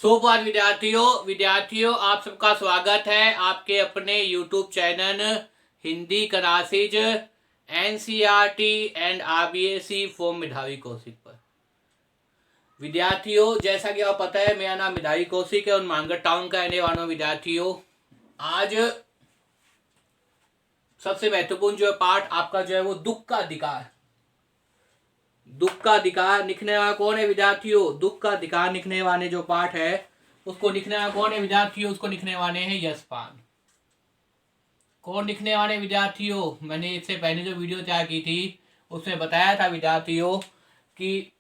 सुप्रभात विद्यार्थियों आप सबका स्वागत है आपके अपने YouTube channel Hindi classes NCERT and RBSC for मेधावी कौशिक पर। विद्यार्थियों, जैसा कि आपको पता है, मेरा नाम मेधावी कौशिक है और मानगढ़ टाउन का रहने वाला हूं। विद्यार्थियों, आज सबसे महत्वपूर्ण जो है पाठ आपका जो है वो दुख का अधिकार लिखने वाला कौन है विद्यार्थियों? दुख का अधिकार लिखने वाले जो पाठ है उसको लिखने वाला कौन है विद्यार्थियों? उसको लिखने वाले हैं यशपाल। कौन लिखने वाले विद्यार्थियों? मैंने इससे पहले जो वीडियो तैयार की थी उसमें बताया था विद्यार्थियों कि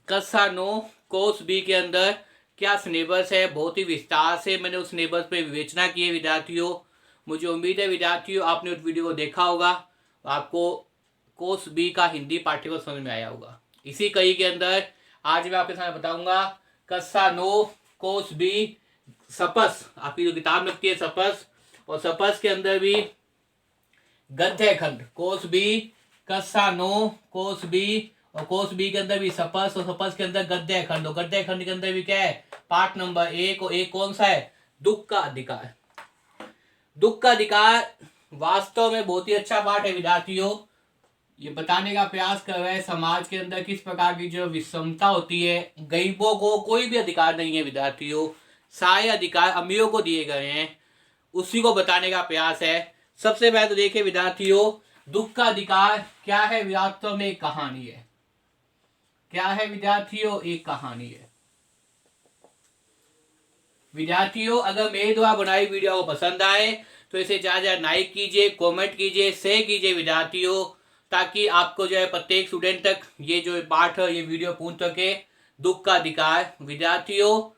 कक्षा 9 कोर्स बी के अंदर क्या सिलेबस है। बहुत ही विस्तार से मैंने उस सिलेबस पे विवेचना की है विद्यार्थियों। मुझे उम्मीद है विद्यार्थियों आपने उस वीडियो को देखा होगा, आपको कोर्स बी का हिंदी पाठ्यक्रम समझ में आया होगा। इसी कड़ी के अंदर आज मैं आपके सामने बताऊंगा कक्षा 9 कोर्स बी सपस, आपकी जो किताब लगती है सपस, और सपस के अंदर भी गद्य खंड कोर्स बी कक्षा 9 कोर्स बी, और कोर्स बी के अंदर भी सपस, और सपस के अंदर गद्य खंड, और गद्य खंड के अंदर भी क्या है? पाठ नंबर 1, और एक कौन सा है? दुख का अधिकार। दुख का अधिकार वास्तव में बहुत ही अच्छा पाठ है विद्यार्थियों। ये बताने का प्रयास कर रहे हैं समाज के अंदर किस प्रकार की जो विषमता होती है। गरीबों को कोई भी अधिकार नहीं है विद्यार्थियों, सारे अधिकार अमीरों को दिए गए हैं, उसी को बताने का प्रयास है। सबसे पहले तो देखिए विद्यार्थियों, दुख का अधिकार क्या है? वास्तव में एक कहानी है। क्या है विद्यार्थियों? एक कहानी है। विद्यार्थियों, अगर मेरे द्वारा बनाई वीडियो को पसंद आए तो इसे ज्यादा लाइक कीजिए, कमेंट कीजिए, शेयर कीजिए विद्यार्थियों, ताकि आपको जो है प्रत्येक स्टूडेंट तक ये जो पाठ है ये वीडियो पहुंच सके। दुख का अधिकार विद्यार्थियों,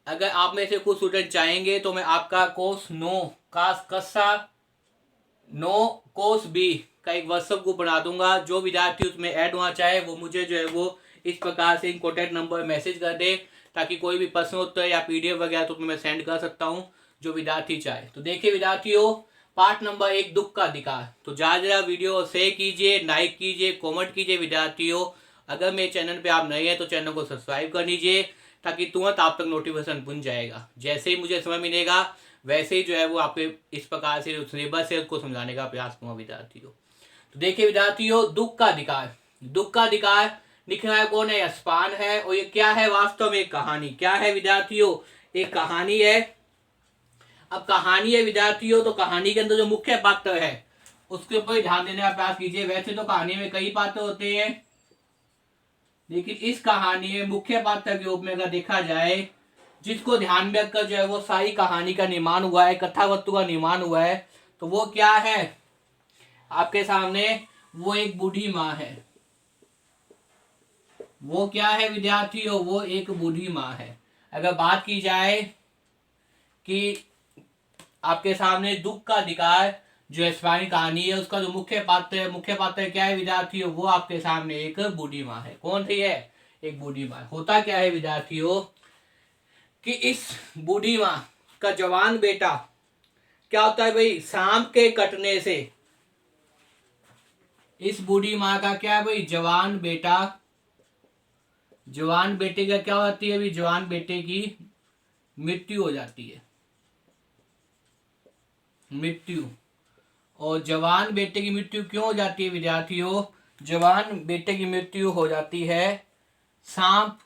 अगर आप में से कुछ स्टूडेंट चाहेंगे तो मैं आपका कोर्स 9 का कक्षा 9 कोर्स बी का एक व्हाट्सएप ग्रुप बना दूंगा। जो विद्यार्थी उसमें ऐड होना चाहे वो मुझे जो है वो इस प्रकार से कॉन्टैक्ट नंबर मैसेज कर दे, ताकि कोई भी प्रश्न उत्तर या PDF वगैरह तो मैं सेंड कर सकता हूं जो विद्यार्थी चाहे। तो देखिए विद्यार्थियों, पार्ट नंबर 1 दुख का अधिकार। तो ज्यादा वीडियो शेयर कीजिए, लाइक कीजिए, कमेंट कीजिए विद्यार्थियों। अगर मेरे चैनल पे आप नए हैं तो चैनल को सब्सक्राइब कर लीजिए, ताकि तुरंत आप तक नोटिफिकेशन पहुंच जाएगा। जैसे ही मुझे समय मिलेगा वैसे ही जो है वो आपके इस प्रकार से सिलेबस है उसको समझाने का प्रयास करूंगा विद्यार्थियों। तो देखिए विद्यार्थियों, दुख का अधिकार। दुख का अधिकार लिखना है कौन है? यशपाल है। और ये क्या है? वास्तव में एक कहानी। क्या है विद्यार्थियों? एक कहानी है। अब कहानी है विद्यार्थियों, तो कहानी के अंदर जो मुख्य पात्र है उसके ऊपर ध्यान देने का प्रयास कीजिए। वैसे तो कहानी में कई पात्र होते हैं, लेकिन इस कहानी में मुख्य पात्र के रूप में अगर देखा जाए, जिसको ध्यान में रखकर जो है वो सारी कहानी का निर्माण हुआ है, कथा वस्तु का निर्माण हुआ है, तो वो क्या है आपके सामने? वो एक बूढ़ी माँ है। वो क्या है विद्यार्थियों? वो एक बूढ़ी माँ है। अगर बात की जाए कि आपके सामने दुख का अधिकार जो यशपाल कहानी है उसका जो मुख्य पात्र क्या है विद्यार्थियों? वो आपके सामने एक बूढ़ी माँ है। कौन सी है? एक बूढ़ी माँ। होता क्या है विद्यार्थियों कि इस बूढ़ी माँ का जवान बेटा क्या होता है भाई? सांप के कटने से इस बूढ़ी माँ का क्या है भाई? जवान बेटे का क्या होती है? जवान बेटे की मृत्यु हो जाती है। और जवान बेटे की मृत्यु क्यों हो जाती है विद्यार्थियों? जवान बेटे की मृत्यु हो जाती है सांप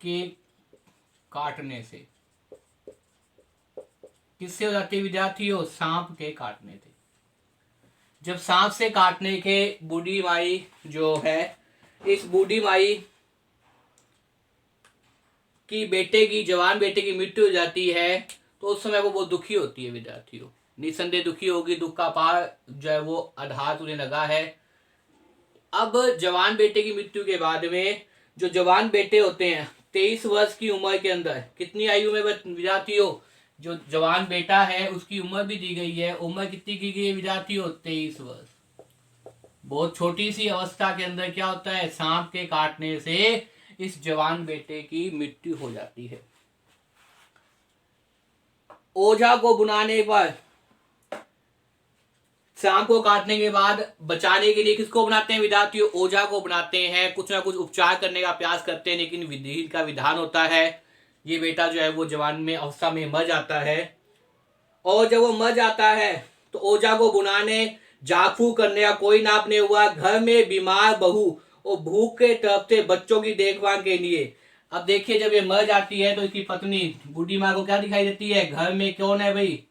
के काटने से। किससे हो जाती है विद्यार्थियों? सांप के काटने से। जब सांप से काटने के बूढ़ी माई जो है, इस बूढ़ी माई की जवान बेटे की मृत्यु हो जाती है, तो उस समय वो बहुत दुखी होती है विद्यार्थियों। निसंदेह दुखी होगी, दुख का पार जो है वो आधार तुझे लगा है। अब जवान बेटे की मृत्यु के बाद में जो जवान बेटे होते हैं 23 वर्ष की उम्र के अंदर, कितनी आयु में विद्यार्थियों? जो जवान बेटा है उसकी उम्र भी दी गई है। उम्र कितनी की गई है विद्यार्थियों? 23 वर्ष। बहुत छोटी सी अवस्था के अंदर क्या होता है? सांप के काटने से इस जवान बेटे की मृत्यु हो जाती है। ओझा को बुलाने पर सांप को काटने के बाद बचाने के लिए किसको बनाते हैं विद्यार्थियों? ओझा को बनाते हैं। कुछ ना कुछ उपचार करने का प्रयास करते हैं, लेकिन विधि का विधान होता है, ये बेटा जो है वो जवान में अवस्था में मर जाता है। और जब वो मर जाता है तो ओझा को बुलाने, जाफू करने का कोई नाप नहीं हुआ। घर में बीमार बहू और भूख के तड़पते बच्चों की देखभाल के लिए। अब देखिए, जब ये मर जाती है तो इसकी पत्नी बूढ़ी माँ को क्या दिखाई देती है? घर में कौन है भाई?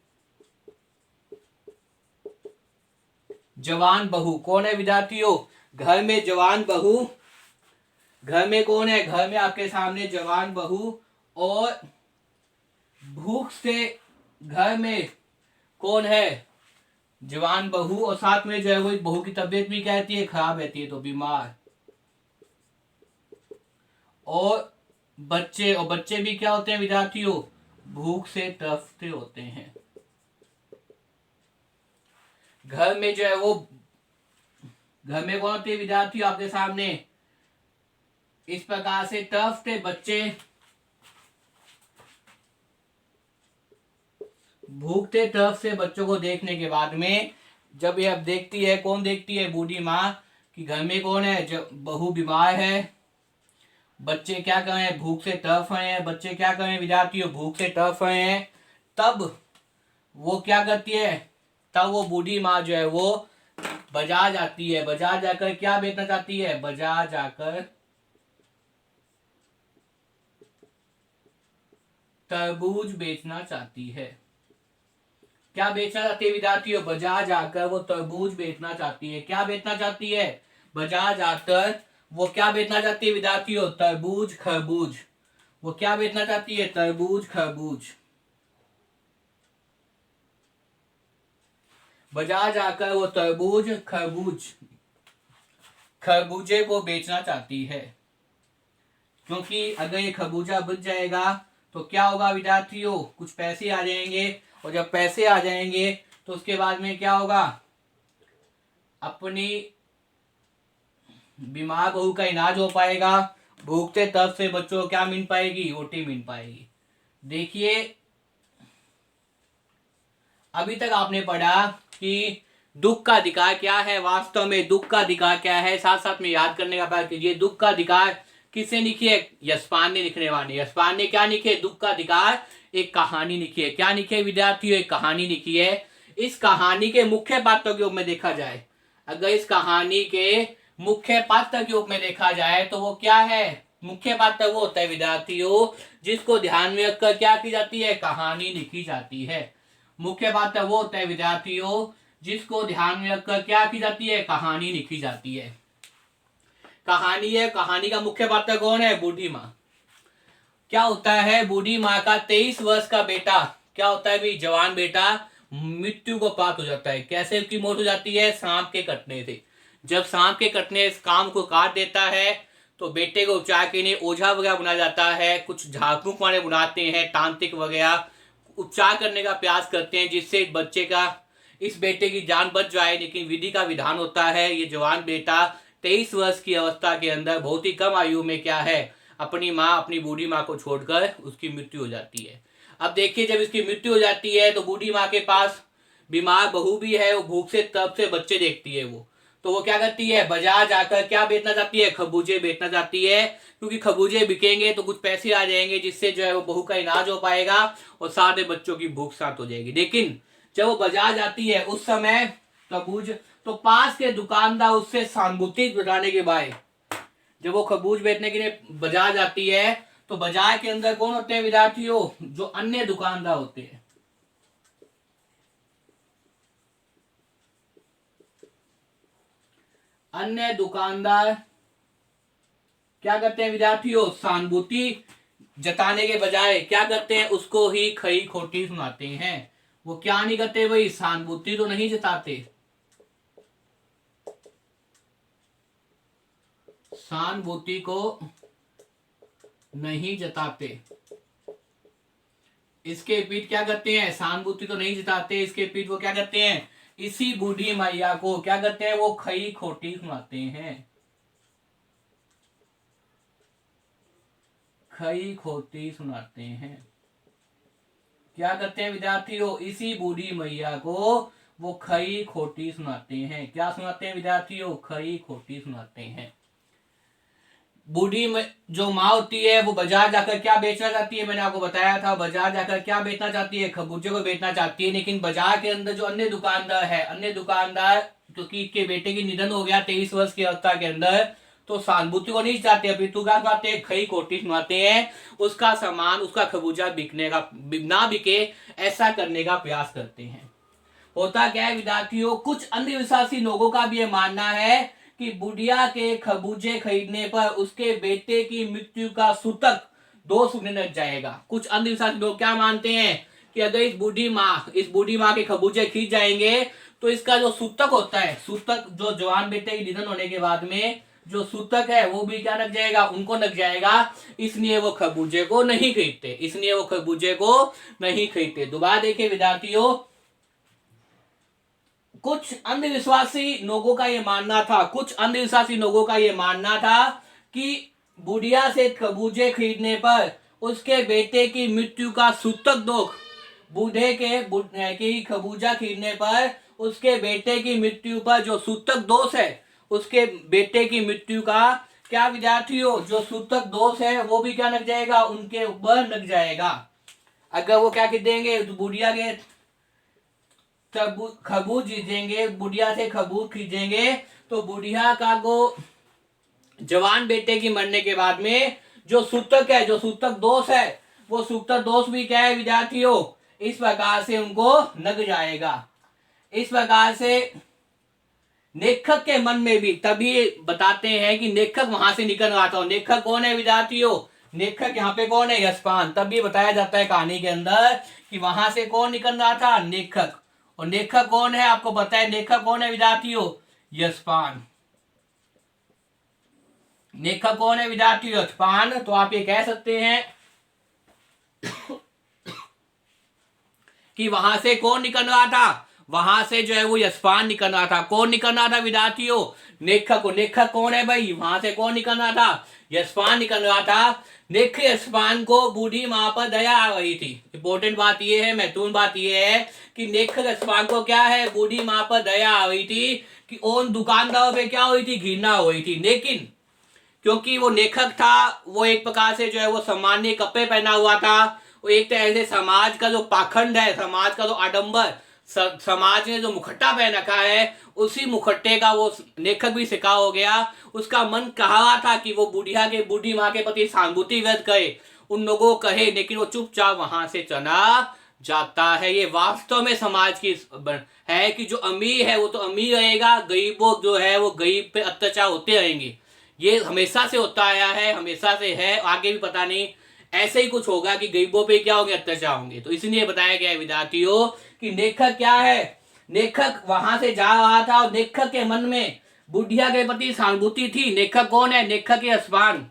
जवान बहू। कौन है विद्यार्थियों? घर में जवान बहू। घर में कौन है? घर में आपके सामने जवान बहू। और भूख से घर में कौन है? जवान बहू। और साथ में जो है वो बहू की तबीयत भी क्या रहती है? खराब रहती है, तो बीमार। और बच्चे भी क्या होते हैं विद्यार्थियों? भूख से तड़पते होते हैं। घर में जो है वो, घर में कौन होते हैं विद्यार्थियों आपके सामने? इस प्रकार से तड़पते बच्चे, भूखते तरफ से बच्चों को देखने के बाद में जब ये अब देखती है, कौन देखती है? बूढ़ी माँ, कि घर में कौन है? जब बहू बीमार है, बच्चे क्या कर रहे हैं? भूख से तड़प रहे हैं। बच्चे क्या कर रहे हैं विद्यार्थियों? भूख से तड़प रहे हैं। तब वो क्या करती है? तब वो बूढ़ी माँ जो है वो बाजार जाती है। बाजार जाकर क्या बेचना चाहती है? बाजार जाकर तरबूज बेचना चाहती है। क्या बेचना चाहती है विद्यार्थियों? बाजार जाकर वो तरबूज बेचना चाहती है। क्या बेचना चाहती है? बाजार जाकर वो क्या बेचना चाहती है विद्यार्थियों? तरबूज खरबूज। वो क्या बेचना चाहती है? तरबूज खरबूज। बाजार जाकर वो तरबूज खरबूज, खरबूजे को बेचना चाहती है। क्योंकि अगर ये खरबूजा बिक जाएगा तो क्या होगा विद्यार्थियों? कुछ पैसे आ जाएंगे। और जब पैसे आ जाएंगे तो उसके बाद में क्या होगा? अपनी बीमार बहू का इलाज हो पाएगा। भूखते तब से बच्चों को क्या मिल पाएगी? रोटी मिल पाएगी। देखिए, अभी तक आपने पढ़ा कि दुख का अधिकार क्या है। वास्तव में दुख का अधिकार क्या है, साथ साथ में याद करने का प्रयास कीजिए। दुख का अधिकार किसने लिखी है? यशपाल ने लिखने वाले। यशपाल ने क्या लिखे? दुख का अधिकार एक कहानी लिखी है। क्या लिखी है विद्यार्थियों? एक कहानी लिखी है। इस कहानी के मुख्य पात्रों के रूप में देखा जाए, अगर इस कहानी के मुख्य पात्र के रूप में देखा जाए तो वो क्या है? मुख्य पात्र वो होता है विद्यार्थियों जिसको ध्यान में रखकर क्या की जाती है? कहानी लिखी जाती है। मुख्य पात्र वो होता है विद्यार्थियों जिसको ध्यान में रखकर क्या की जाती है? कहानी लिखी जाती है। कहानी है, कहानी का मुख्य पात्र कौन है? बूढ़ी माँ। क्या होता है? बूढ़ी माँ का 23 वर्ष का बेटा क्या होता है भाई? जवान बेटा मृत्यु को प्राप्त हो जाता है। कैसे उसकी मौत हो जाती है? सांप के कटने से। जब सांप के कटने इस काम को काट देता है तो बेटे को उपचार के लिए ओझा वगैरह बुलाया जाता है। कुछ झाड़ फूंक वाले बुलाते हैं, तांत्रिक वगैरह उपचार करने का प्रयास करते हैं जिससे बच्चे का, इस बेटे की जान बच जाए। लेकिन विधि का विधान होता है, ये जवान बेटा 23 वर्ष की अवस्था के अंदर बहुत ही कम आयु में क्या है? अपनी माँ, अपनी बूढ़ी माँ को छोड़कर उसकी मृत्यु हो जाती है। अब देखिए, जब इसकी मृत्यु हो जाती है तो बूढ़ी माँ के पास बीमार बहू भी है। वो भूख से तब से बच्चे देखती है। वो तो वो क्या करती है? बाजार जाकर क्या बेचना चाहती है? खरबूजे बेचना चाहती है। क्योंकि खरबूजे बिकेंगे तो कुछ पैसे आ जाएंगे जिससे जो है वो बहू का इलाज हो पाएगा और सारे बच्चों की भूख शांत हो जाएगी। लेकिन जब वो बाजार जाती है उस समय तरबूज, तो पास के दुकानदार उससे सहानुभूति जुटाने के बाद जब वो खरबूज बेचने के लिए बाजार जाती है तो बाजार के अंदर कौन होते हैं विद्यार्थियों? जो अन्य दुकानदार होते हैं। अन्य दुकानदार क्या करते हैं विद्यार्थियों? सहानुभूति जताने के बजाय क्या करते हैं? उसको ही खरी खोटी सुनाते हैं। वो क्या नहीं करते भाई? सहानुभूति तो नहीं जताते, सहानुभूति को नहीं जताते। इसके पीठ क्या करते हैं? सहानुभूति तो नहीं जताते, इसके पीठ वो क्या करते हैं? इसी बूढ़ी मैया को क्या करते हैं? वो खरी खोटी सुनाते हैं। खरी खोटी सुनाते हैं। क्या करते हैं विद्यार्थियों? इसी बूढ़ी मैया को वो खरी खोटी सुनाते हैं। क्या सुनाते हैं विद्यार्थियों? खरी खोटी सुनाते हैं। बूढ़ी में जो माँ होती है वो बाजार जाकर क्या बेचना चाहती है? मैंने आपको बताया था, बाजार जाकर क्या बेचना चाहती है? खरबूजे को बेचना चाहती है। लेकिन बाजार के अंदर जो अन्य दुकानदार है, अन्य दुकानदार क्योंकि के बेटे की निधन हो गया 23 वर्ष की अवस्था के अंदर, तो सहानुभूति को नहीं चाहते, अभी तू क्या सुनाते हैं? खरी खोटी सुनाते हैं। उसका सामान, उसका खरबूजा बिकने का ना बिके ऐसा करने का प्रयास करते हैं। होता क्या है विद्यार्थियों, कुछ अंधविश्वासी लोगों का भी ये मानना है कि बुढ़िया के खरबूजे खरीदने पर उसके बेटे की मृत्यु का सूतक दोष उन्हें लग जाएगा। कुछ अंधविश्वासी लोग क्या मानते हैं कि अगर इस बूढ़ी माँ के खरबूजे खरीद जाएंगे तो इसका जो सूतक होता है, सूतक जो जवान बेटे की निधन होने के बाद में जो सूतक है वो भी क्या लग जाएगा, उनको लग जाएगा। इसलिए वो खरबूजे को नहीं खरीदते, इसलिए वो खरबूजे को नहीं खरीदते। दोबारा देखिए विद्यार्थियों, कुछ अंधविश्वासी लोगों का ये मानना था, कुछ अंधविश्वासी लोगों का ये मानना था कि बुढ़िया से खरबूजे खरीदने पर उसके बेटे की मृत्यु का सूतक दोष, बूढ़े के खरबूजा खरीदने पर उसके बेटे की मृत्यु पर जो सूतक दोष है, उसके बेटे की मृत्यु का क्या विद्यार्थियों, जो सूतक दोष है वो भी क्या लग जाएगा, उनके ऊपर लग जाएगा। अगर वो क्या खरीदेंगे, बुढ़िया के खरबूज खरीदेंगे, बुढ़िया से खरबूज खरीदेंगे, तो बुढ़िया का को जवान बेटे की मरने के बाद में जो सूतक है, जो सूतक दोष है, वो सूतक दोष भी क्या है विद्यार्थियों, इस प्रकार से उनको लग जाएगा। इस प्रकार से लेखक के मन में भी, तभी बताते हैं कि लेखक वहां से निकल आता हो। लेखक कौन है विद्यार्थियों? लेखक यहाँ पे कौन है? यशपान। तभी बताया जाता है कहानी के अंदर कि वहां से कौन निकल रहा था? लेखक। और लेखक कौन है आपको पता है? लेखक कौन है विद्यार्थियों? यशपान। लेखक कौन है विद्यार्थियों? यशपान। तो आप ये कह सकते हैं कि वहां से कौन निकल रहा था? वहां से जो है वो यशपान निकल रहा था। कौन निकल रहा था विद्यार्थियों? लेखक को। लेखक कौन है भाई? वहां से कौन निकल रहा था? यशपान निकल रहा था। लेखक यशपान को बूढ़ी माँ पर दया आ रही थी। इंपॉर्टेंट बात ये है, महत्वपूर्ण बात ये है कि लेखक यशपान को क्या है, बूढ़ी माँ पर दया आ रही थी कि उन दुकानदारों पे क्या हुई थी, घृणा हो रही थी। लेकिन क्योंकि वो लेखक था, वो एक प्रकार से जो है वो सामान्य कपड़े पहना हुआ था, वो एक तरह से समाज का जो पाखंड है, समाज का जो आडंबर, समाज ने जो मुखट्टा पहन रखा है, उसी मुखट्टे का वो लेखक भी शिकार हो गया। उसका मन कहा रहा था कि वो बूढ़ी माँ के प्रति सहानुभूति व्यक्त करे, उन लोगों को कहे, लेकिन वो चुपचाप वहां से चला जाता है। ये वास्तव में समाज की है कि जो अमीर है वो तो अमीर रहेगा, गरीबों जो है वो गरीब पे अत्याचार होते रहेंगे। ये हमेशा से होता आया है, हमेशा से है, आगे भी पता नहीं ऐसे ही कुछ होगा कि गरीबों पे क्या होंगे, अत्याचार होंगे। तो इसलिए बताया गया है विद्यार्थियों कि लेखक क्या है, लेखक वहां से जा रहा था और लेखक के मन में बुढ़िया के प्रति सहानुभूति थी। लेखक कौन है? लेखक यशपान।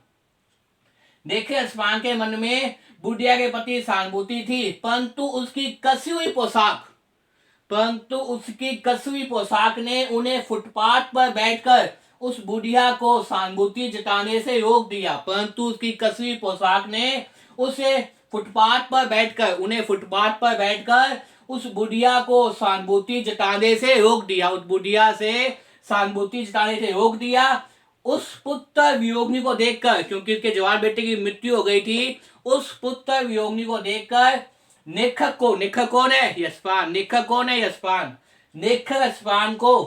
लेखक यशपान के मन में बुढ़िया के प्रति सहानुभूति थी, परंतु उसकी कसी पोशाक ने उन्हें फुटपाथ पर बैठकर उस बुढ़िया को सहानुभूति जताने से रोक दिया। परंतु उसकी कसी पोशाक ने उसे फुटपाथ पर बैठकर उस बुढ़िया को सहानुभूति जताने से रोक दिया। उस बुढ़िया से सहानुभूति जताने से रोक दिया। उस पुत्र वियोगिनी को देखकर, क्योंकि उसके जवान बेटे की मृत्यु हो गई थी, उस पुत्र वियोगिनी को देखकर लेखक कौन है? यशपान। लेखक कौन है? यशपान। लेखक यशपान को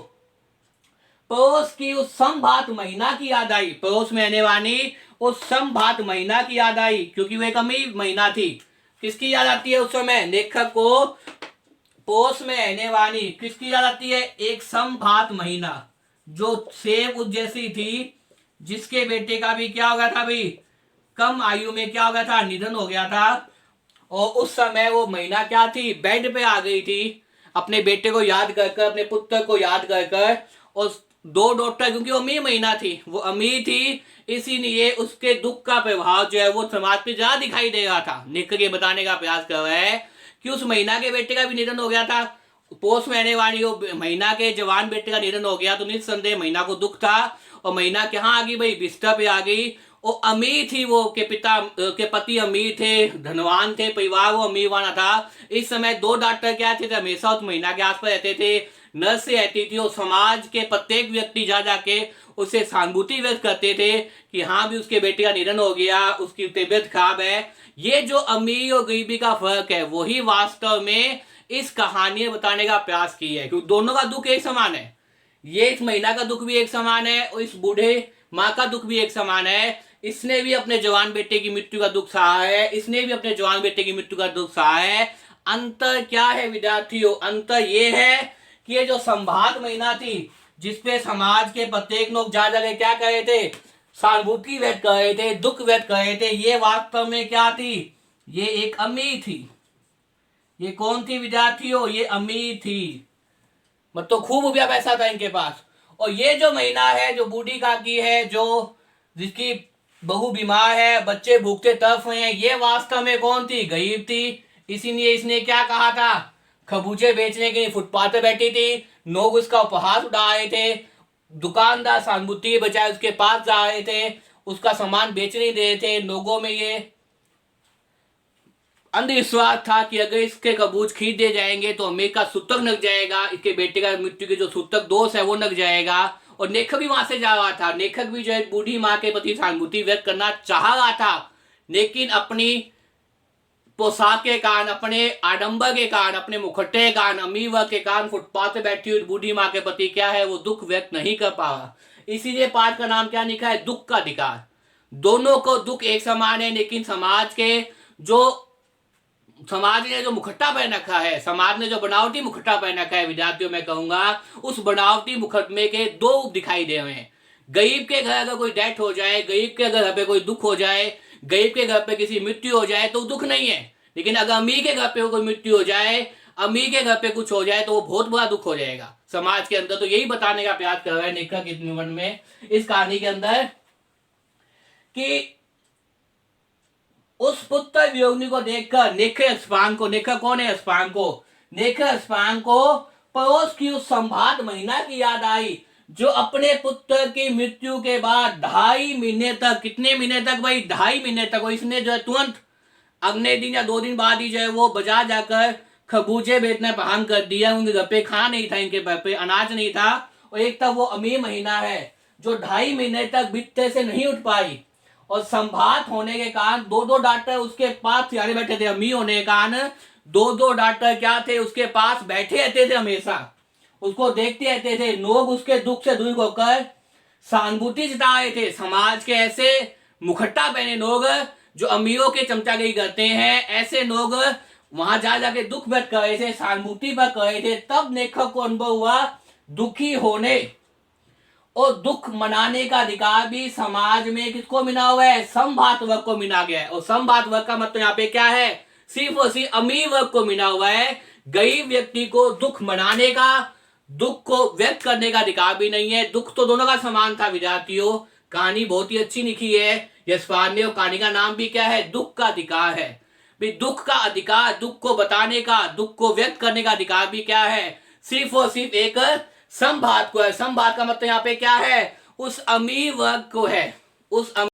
पड़ोस की उस संभात महीना की याद आई। पड़ोस में रहने वाली उस संभात महीना की याद आई, क्योंकि वो एक अमीर महीना थी। किसकी याद आती है उस समय? लेखक को पड़ोस में रहने वाली किसकी याद आती है? एक संभात महीना, जो सेब जैसी थी, जिसके बेटे का भी क्या हो गया था भाई, कम आयु में क्या हो गया था, निधन हो गया था। और उस समय वो महीना क्या थी, बेड पे आ गई थी, अपने बेटे को याद कर, अपने पुत्र को याद कर। और दो डॉक्टर, क्योंकि वो अमीर महीना थी, वो अमीर थी, इसीलिए उसके दुख का प्रभाव जो है वो समाज पे ज्यादा दिखाई दे रहा था। लेखक ये बताने का प्रयास कर रहा है कि उस महीना के बेटे का भी निधन हो गया था, पोष में आने वाली वो महीना के जवान बेटे का निधन हो गया तो निस्संदेह महीना को दुख था। और महीना कहाँ आ गई भाई, बिस्तर पे आ गई। वो अमीर थी, वो के पति अमीर थे, धनवान थे, परिवार वो अमीर वाला था। इस समय दो डॉक्टर क्या थे, हमेशा उस महीना के आसपास रहते थे, नर्स से रहती थी और समाज के प्रत्येक व्यक्ति जा जाके उससे सहानुभूति व्यक्त करते थे कि हाँ भी उसके बेटे का निधन हो गया, उसकी तबीयत खराब है। ये जो अमीर और गरीबी का फर्क है वही वास्तव में इस कहानी में बताने का प्रयास किया है, क्योंकि दोनों का दुख एक समान है। ये इस महिला का दुख भी एक समान है और इस बूढ़े माँ का दुख भी एक समान है। इसने भी अपने जवान बेटे की मृत्यु का दुख सहा है, इसने भी अपने जवान बेटे की मृत्यु का दुख सहा है। अंतर क्या है विद्यार्थियों? अंतर ये है कि ये जो संभात महीना थी जिसपे समाज के प्रत्येक लोग जा जाके क्या कर रहे थे, सहानुभूति व्यक्त कर रहे थे, दुख व्यक्त कर रहे थे, ये वास्तव में क्या थी, ये एक अमीर थी। ये कौन थी विद्यार्थियों? ये अमीर थी, मतलब खूब रुपया पैसा था इनके पास। और ये जो महीना है जो बूढ़ी काकी है, जो जिसकी बहू बीमार है, बच्चे भूखते तड़फ रहे हैं, ये वास्तव में कौन थी? गरीब थी। इसीलिए इसने क्या कहा था, खरबूजे बेचने के लिए फुटपाथ पे बैठी थी, लोग उसका उपहास उड़ा रहे थे, दुकानदार सहानुभूति के बजाय उसके पास जा रहे थे, उसका सामान बेच नहीं दे रहे थे। लोगों में ये अंधविश्वास था कि अगर इसके कबूज खरीद दिए जाएंगे तो अमीर का सूतक नग जाएगा, इसके बेटे का मृत्यु के जो सूतक दोष है वो नग जाएगा। और लेखक भी वहां से जा रहा था, लेखक भी जो है बूढ़ी माँ के प्रति सहानुभूति व्यक्त करना चाह रहा था, लेकिन अपनी पोशाक के कारण, अपने आडंबर के कारण, अपने मुखट्टे के कारण, अमीर वर्ग के कारण फुटपाथ पे बैठी हुई बूढ़ी माँ के प्रति क्या है, वो दुख व्यक्त नहीं कर पा रहा। इसीलिए पाठ का नाम क्या लिखा है, दुख का अधिकार। दोनों को दुख एक समान है, लेकिन समाज ने जो मुखट्टा पहन रखा है, समाज ने जो बनावटी मुखट्टा पहन रखा है विद्यार्थियों, मैं कहूंगा उस बनावटी मुकदमे के दो रूप दिखाई दे रहे हैं। गरीब के घर अगर कोई डेथ हो जाए, गरीब के घर पे कोई दुख हो जाए, गरीब के घर पे किसी मृत्यु हो जाए तो दुख नहीं है, लेकिन अगर अमीर के घर पे कोई मृत्यु हो जाए, अमीर के घर पे कुछ हो जाए तो वो बहुत बड़ा दुख हो जाएगा समाज के अंदर। तो यही बताने का प्रयास कर रहा है लेखक इस निबंध में, इस कहानी के अंदर, कि उस पुत्र वियोगिनी को देखकर लेखक को, लेखक कौन है, अस्पांग को, लेखक अस्पांग को पड़ोस की उस संभात महिला की याद आई जो अपने पुत्र की मृत्यु के बाद 2.5 महीने तक, कितने महीने तक भाई, 2.5 महीने तक, और इसने जो है तुरंत अगले दिन या 2 दिन बाद ही जो है वो बाजार जाकर खरबूजे बेचना प्रारंभ कर दिया। उनके घर पे खाना नहीं था, इनके घर पे अनाज नहीं था। और एक तक वो अमीर महीना है जो 2.5 महीने तक बिस्तर से नहीं उठ पाई, और संभात होने के कारण 2 डॉक्टर उसके पास सियारे बैठे थे। अमीर होने के कारण 2 डॉक्टर क्या थे, उसके पास बैठे रहते थे, हमेशा उसको देखते रहते थे। लोग उसके दुख से दूर होकर सहानुभूति जता रहे थे। समाज के ऐसे मुखट्टा पहने लोग जो अमीरों के चमचागिरी करते हैं, ऐसे लोग वहां जा जाके दुख व्यक्त कर रहे थे, सहानुभूति पर कर रहे थे। तब लेखक को अनुभव हुआ दुखी होने और दुख मनाने का अधिकार भी समाज में किसको मिला हुआ है, संभात वर्ग को मिला गया है। और संभात वर्ग का मतलब यहाँ पे क्या है, सिर्फ और सिर्फ अमीर वर्ग को मिला हुआ है। गरीब व्यक्ति को दुख मनाने का, दुख को व्यक्त करने का अधिकार भी नहीं है। दुख तो दोनों का समान था विद्यार्थियों। कहानी बहुत ही अच्छी लिखी है यशपाल ने, और कहानी का नाम भी क्या है, दुख का अधिकार है। भी दुख का अधिकार, दुख को बताने का, दुख को व्यक्त करने का अधिकार भी क्या है, सिर्फ और सिर्फ एक संभात को है। संभात का मतलब यहाँ पे क्या है, उस अमीर वर्ग को है, उस